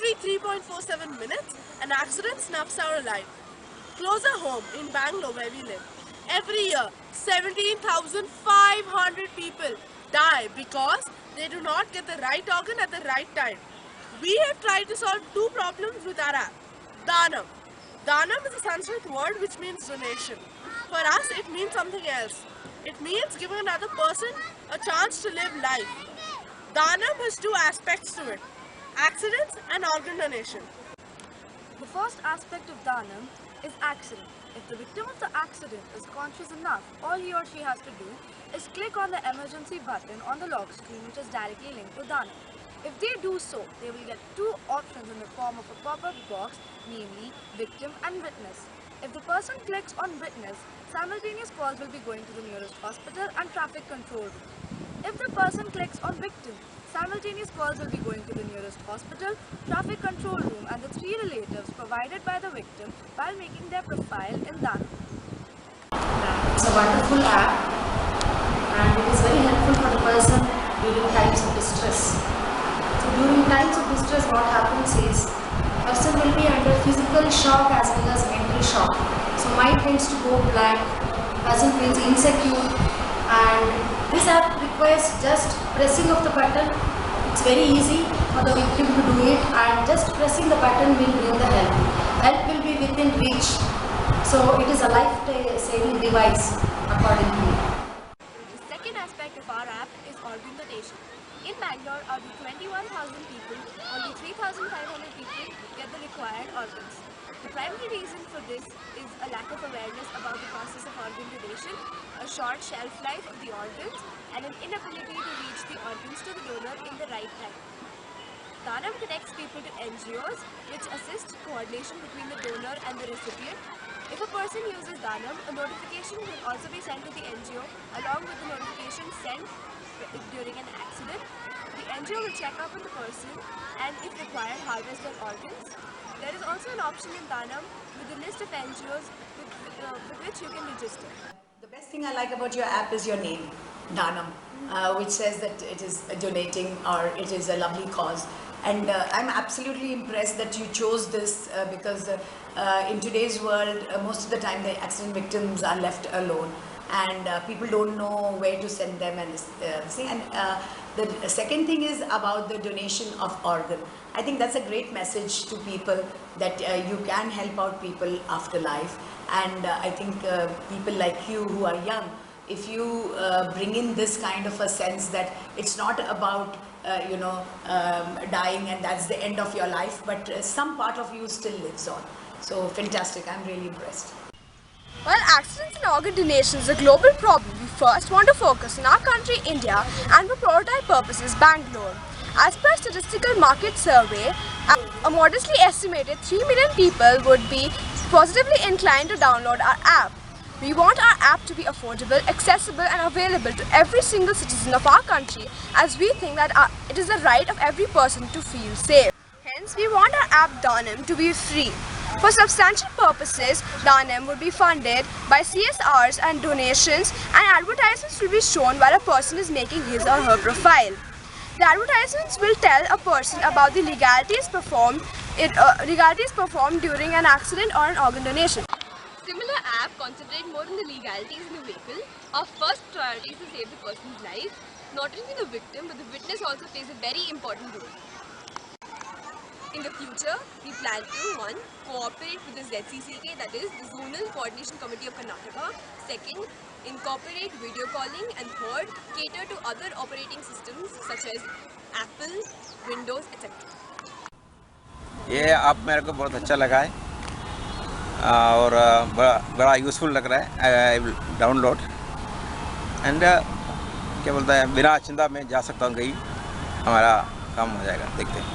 Every 3.47 minutes, an accident snuffs out a life. Closer home, in Bangalore where we live, every year 17,500 people die because they do not get the right organ at the right time. We have tried to solve two problems with our app. Danam. Danam is a Sanskrit word which means donation. For us, it means something else. It means giving another person a chance to live life. Danam has two aspects to it: accidents and organ donation. The first aspect of Danam is accident. If the victim of the accident is conscious enough, all he or she has to do is click on the emergency button on the lock screen, which is directly linked to Danam. If they do so, they will get two options in the form of a pop-up box, namely victim and witness. If the person clicks on witness, simultaneous calls will be going to the nearest hospital and traffic control room. If the person clicks on victim, simultaneous calls will be going to the nearest hospital, traffic control room and the three relatives provided by the victim while making their profile in Danam. It's a wonderful app and it is very helpful for the person during times of distress. So during times of distress, what happens is person will be under physical shock as well as mental shock. So mind tends to go blank, person feels insecure, and this app requires just pressing of the button. It's very easy for the victim to do it, and just pressing the button will bring the help. Help will be within reach. So it is a life-saving device according to me. The second aspect of our app is organ donation. In Bangalore, out of 21,000 people, only 3,500 people get the required organs. The primary reason for this is a lack of awareness about the process of organ donation, a short shelf life of the organs, and an inability to reach the organs to the donor in the right time. Danam connects people to NGOs, which assist coordination between the donor and the recipient. If a person uses Danam, a notification will also be sent to the NGO along with the notification sent during an accident. The NGO will check up on the person and, if required, harvest their organs. There is also an option in Danam with a list of NGOs with which you can register. The best thing I like about your app is your name, Danam, which says that it is donating or it is a lovely cause. And I'm absolutely impressed that you chose this because in today's world, most of the time the accident victims are left alone and people don't know where to send them and the second thing is about the donation of organ. I think that's a great message to people that you can help out people after life, and I think people like you who are young, if you bring in this kind of a sense that it's not about dying and that's the end of your life, but some part of you still lives on. So fantastic, I'm really impressed. While accidents and organ donation is a global problem, we first want to focus on our country, India, and for prototype purposes, Bangalore. As per statistical market survey, a modestly estimated 3 million people would be positively inclined to download our app. We want our app to be affordable, accessible and available to every single citizen of our country, as we think that it is the right of every person to feel safe. Hence, we want our app Danam to be free. For substantial purposes, Danam would be funded by CSRs and donations, and advertisements will be shown while a person is making his or her profile. The advertisements will tell a person about the legalities performed during an accident or an organ donation. Similar app concentrate more on the legalities in the vehicle. Our first priority is to save the person's life. Not only the victim, but the witness also plays a very important role. In the future, we plan to 1. Cooperate with the ZCCK, that is the Zonal Coordination Committee of Karnataka. 2. Incorporate video calling, and 3rd, cater to other operating systems such as Apple, Windows, etc. ये app मेरे को बहुत अच्छा लगा है और बड़ा useful लग रहा है. आई विल डाउनलोड एंड क्या बोलता है, बिना चिंता में जा सकता हूँ कहीं, हमारा काम हो जाएगा. देखते हैं.